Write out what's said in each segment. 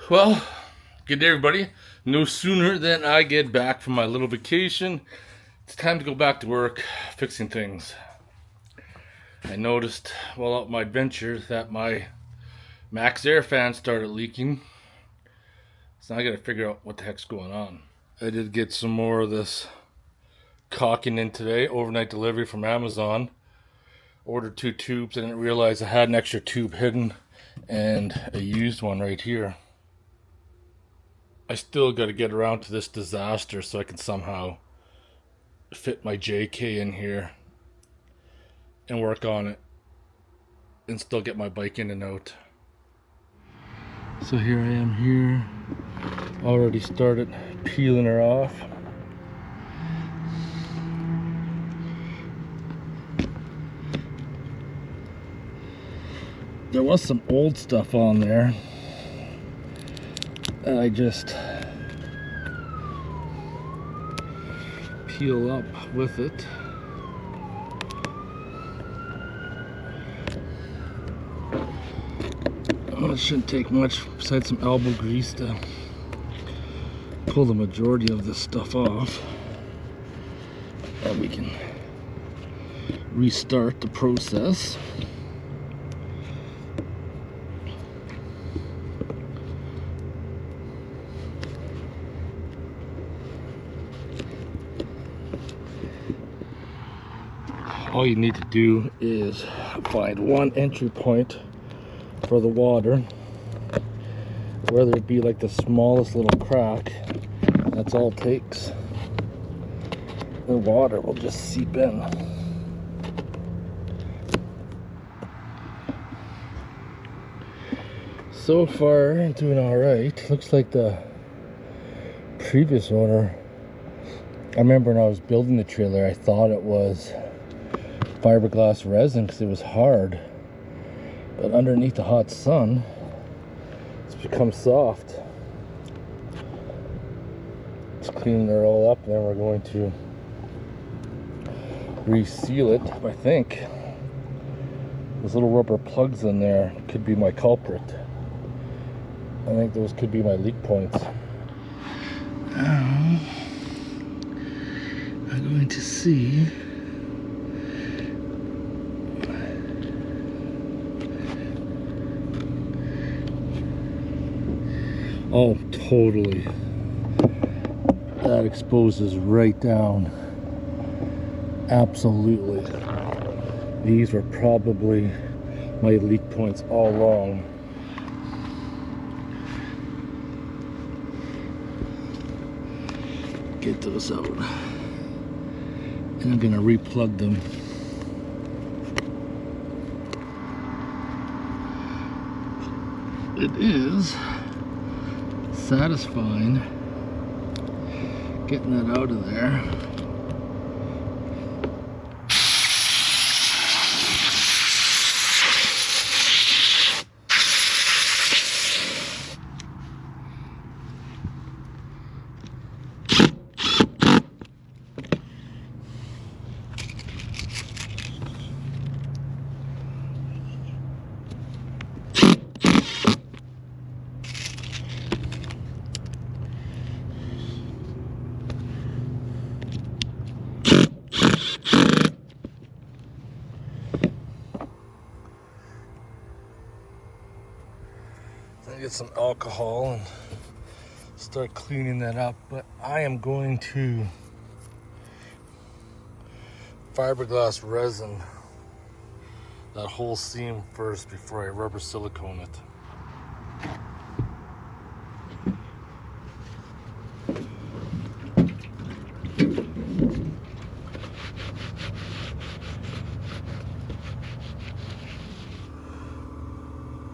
Well, good day everybody. No sooner than I get back from my little vacation, it's time to go back to work fixing things. I noticed while out my adventure that my Maxxair fan started leaking. So now I gotta figure out what the heck's going on. I did get some more of this caulking in today, overnight delivery from Amazon. Ordered 2 tubes. I didn't realize I had an extra tube hidden and a used one right here. I still got to get around to this disaster so I can somehow fit my JK in here and work on it and still get my bike in and out. So here I am here, already started peeling her off. There was some old stuff on there and I just peel up with it. Well, it shouldn't take much besides some elbow grease to pull the majority of this stuff off, and we can restart the process. All you need to do is find one entry point for the water, whether it be like the smallest little crack. That's all it takes. The water will just seep in. So far, I'm doing all right. Looks like the previous owner, I remember when I was building the trailer, I thought it was fiberglass resin because it was hard, but underneath the hot sun it's become soft. Just cleaning it all up, and then we're going to reseal it. I think those little rubber plugs in there could be my culprit. I think those could be my leak points. Now I'm going to see oh, totally. That exposes right down. Absolutely. These were probably my leak points all along. Get those out. And I'm gonna replug them. It is satisfying getting that out of there. Get some alcohol and start cleaning that up, but I am going to fiberglass resin that whole seam first before I rubber silicone it.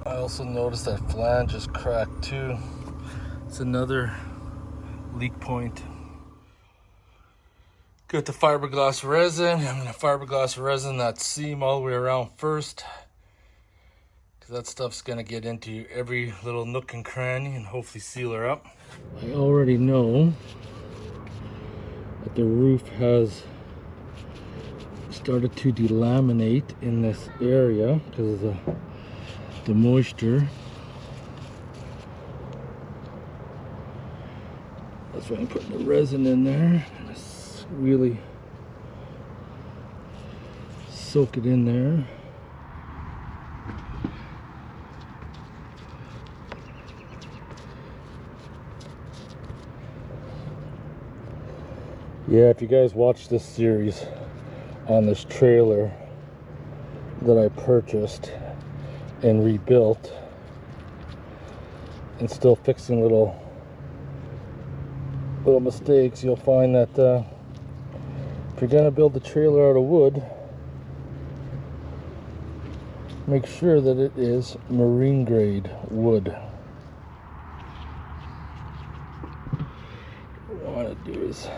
I also noticed that flange is cracked too. It's another leak point. Got the fiberglass resin. I'm gonna fiberglass resin that seam all the way around first, because that stuff's gonna get into every little nook and cranny and hopefully seal her up. I already know that the roof has started to delaminate in this area because of the moisture. That's why I'm putting the resin in there. Just really soak it in there. Yeah, if you guys watch this series on this trailer that I purchased and rebuilt, and still fixing little mistakes, you'll find that if you're gonna build the trailer out of wood, make sure that it is marine grade wood. What I want to do is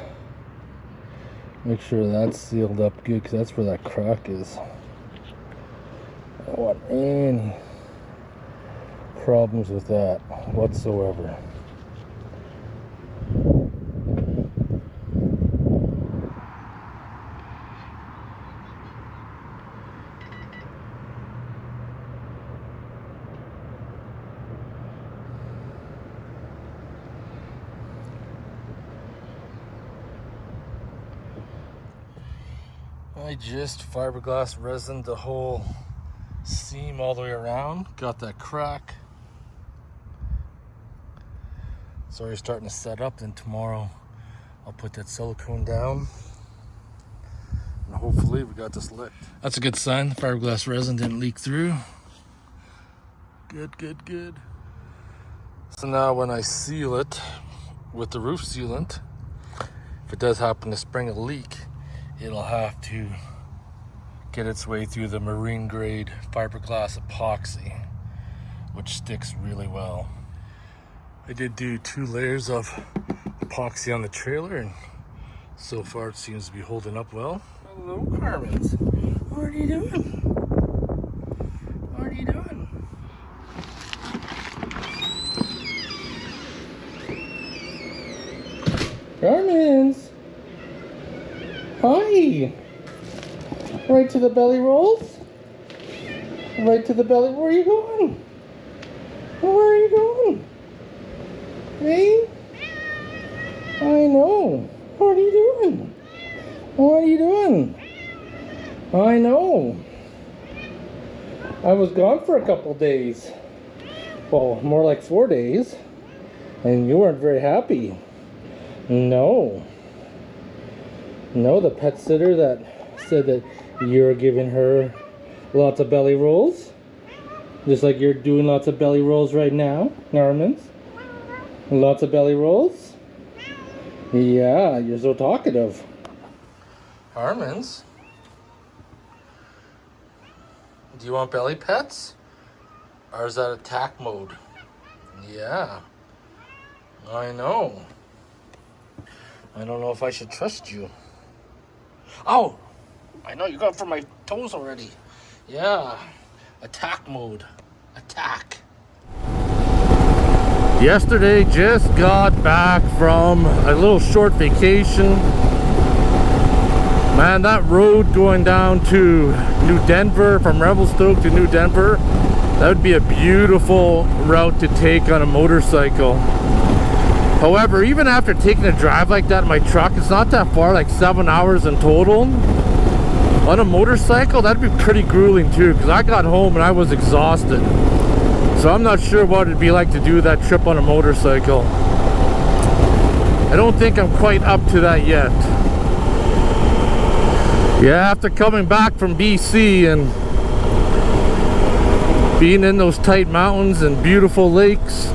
make sure that's sealed up good, because that's where that crack is. I don't want any problems with that whatsoever. I just fiberglass resined the whole seam all the way around. Got that crack. It's already starting to set up. Then tomorrow I'll put that silicone down. And hopefully we got this licked. That's a good sign. The fiberglass resin didn't leak through. Good, good, good. So now when I seal it with the roof sealant, if it does happen to spring a leak, it'll have to get its way through the marine grade fiberglass epoxy, which sticks really well. I did do 2 layers of epoxy on the trailer, and so far it seems to be holding up well. Hello, Carmen's. What are you doing? What are you doing? Carmen's. Hi! Right to the belly rolls? Right to the belly. Where are you going? Where are you going? Hey? I know. What are you doing? What are you doing? I know. I was gone for a couple days. Well, more like 4 days. And you weren't very happy. No. No, the pet sitter that said that you're giving her lots of belly rolls, just like you're doing lots of belly rolls right now, Norman's. Lots of belly rolls. Yeah, you're so talkative. Armin's. Do you want belly pets? Or is that attack mode? Yeah. I know. I don't know if I should trust you. Oh! I know, you're going for my toes already. Yeah. Attack mode. Attack. Yesterday, just got back from a little short vacation. Man, that road going down to New Denver, from Revelstoke to New Denver, that would be a beautiful route to take on a motorcycle. However, even after taking a drive like that in my truck, it's not that far, like 7 hours in total. On a motorcycle, that'd be pretty grueling too, because I got home and I was exhausted. So I'm not sure what it'd be like to do that trip on a motorcycle. I don't think I'm quite up to that yet. Yeah, after coming back from BC and being in those tight mountains and beautiful lakes,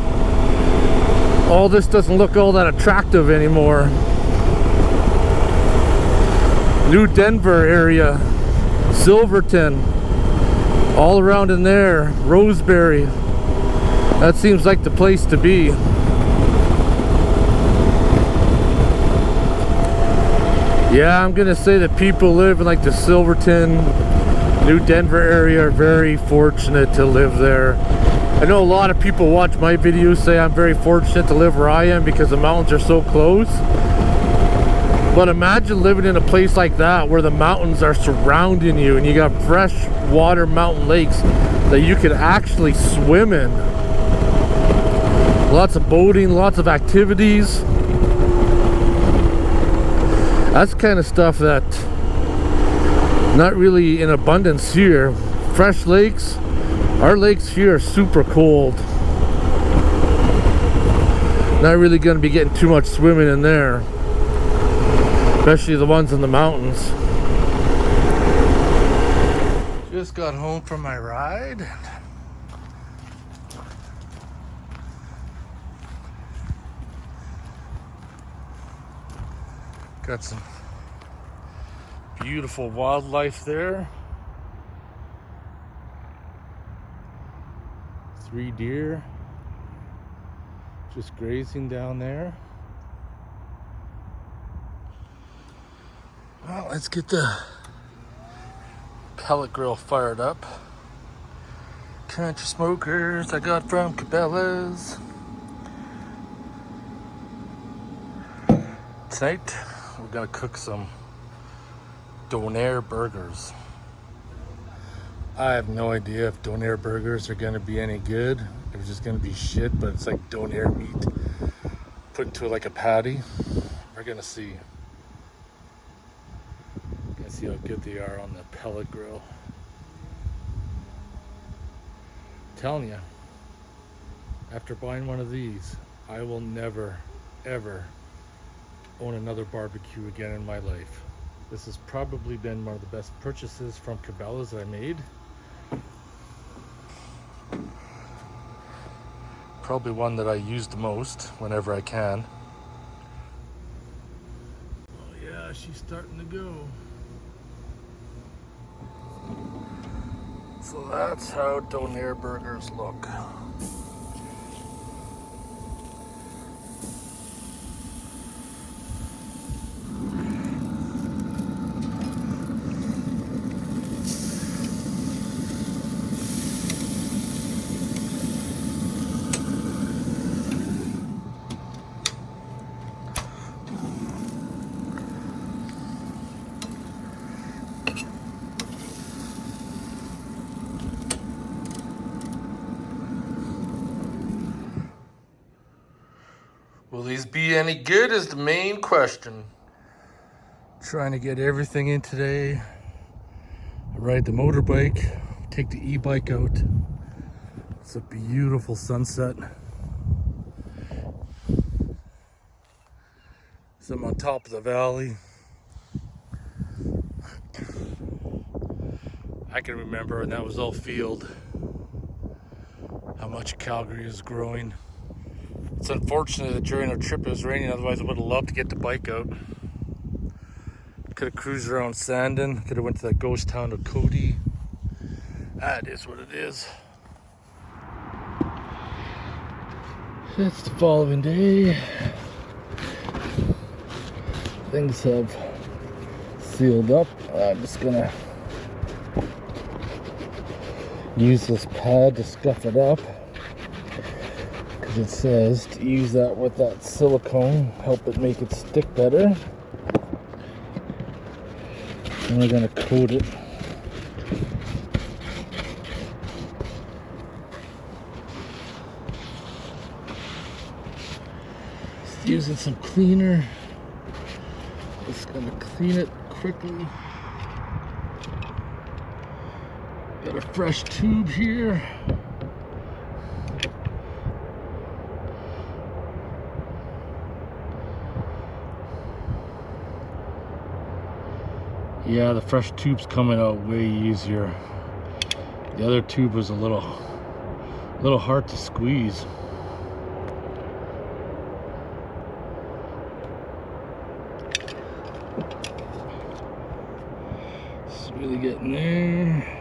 all this doesn't look all that attractive anymore. New Denver area, Silverton, all around in there, Roseberry. That seems like the place to be. Yeah, I'm gonna say that people live in like the Silverton, New Denver area are very fortunate to live there. I know a lot of people watch my videos say I'm very fortunate to live where I am because the mountains are so close. But imagine living in a place like that where the mountains are surrounding you and you got fresh water mountain lakes that you can actually swim in. Lots of boating, lots of activities. That's kind of stuff that not really in abundance here. Fresh lakes, our lakes here are super cold. Not really going to be getting too much swimming in there, especially the ones in the mountains. Just got home from my ride. Got some beautiful wildlife there. 3 deer just grazing down there. Well, let's get the pellet grill fired up. Country smokers I got from Cabela's. Tonight we're gonna cook some Donair burgers. I have no idea if Donair burgers are gonna be any good. They're just gonna be shit, but it's like Donair meat put into like a patty. We're gonna see. Gonna see how good they are on the pellet grill. I'm telling you, after buying one of these, I will never, ever own another barbecue again in my life. This has probably been one of the best purchases from Cabela's that I made. Probably one that I use the most whenever I can. Oh yeah, she's starting to go. So that's how Donair burgers look. Will these be any good is the main question. Trying to get everything in today. I ride the motorbike, take the e-bike out. It's a beautiful sunset. So I'm on top of the valley. I can remember, and that was all field, how much Calgary is growing. It's unfortunate that during our trip it was raining, otherwise I would have loved to get the bike out. Could have cruised around Sandon, could have went to that ghost town of Cody. That is what it is. It's the following day. Things have sealed up. I'm just gonna use this pad to scuff it up. It says to use that with that silicone, help it make it stick better. And we're going to coat it. Just using some cleaner. Just going to clean it quickly. Got a fresh tube here. Yeah, the fresh tube's coming out way easier. The other tube was a little hard to squeeze. It's really getting there.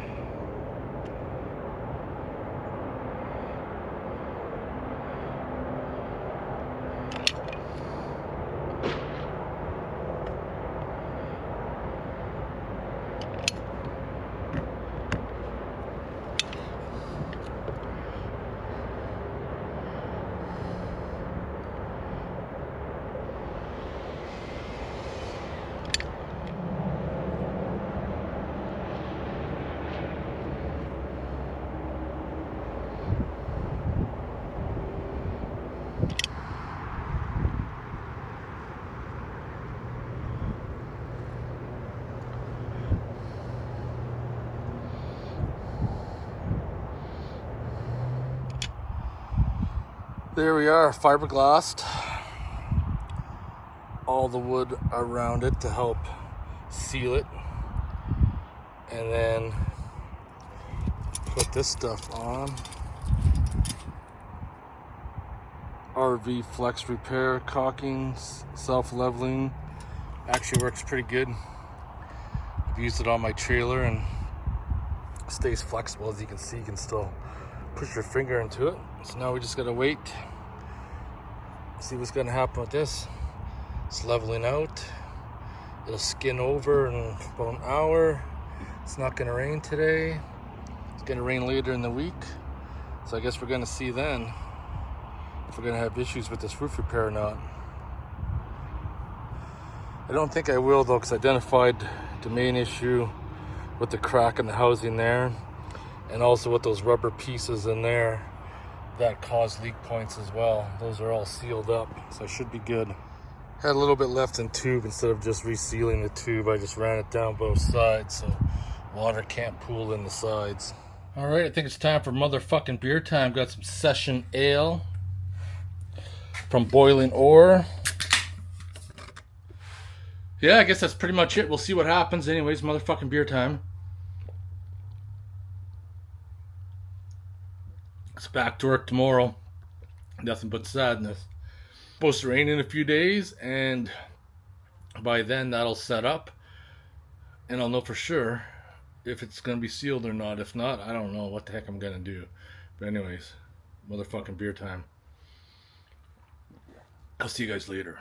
There we are, fiberglassed all the wood around it to help seal it, and then put this stuff on. RV Flex Repair caulking, self-leveling. Actually works pretty good. I've used it on my trailer and it stays flexible. As you can see, you can still push your finger into it. So now we just gotta wait, see what's gonna happen with this. It's leveling out. It'll skin over in about an hour. It's not gonna rain today. It's gonna rain later in the week. So I guess we're gonna see then if we're gonna have issues with this roof repair or not. I don't think I will though, because I identified the main issue with the crack in the housing there, and also with those rubber pieces in there that cause leak points as well. Those are all sealed up, so I should be good. Had a little bit left in tube. Instead of just resealing the tube, I just ran it down both sides so water can't pool in the sides. All right, I think it's time for motherfucking beer time. Got some Session Ale from Boiling Ore. Yeah, I guess that's pretty much it. We'll see what happens. Anyways, motherfucking beer time. It's back to work tomorrow. Nothing but sadness. Supposed to rain in a few days, and by then that'll set up, and I'll know for sure if it's going to be sealed or not. If not, I don't know what the heck I'm going to do. But anyways, motherfucking beer time. I'll see you guys later.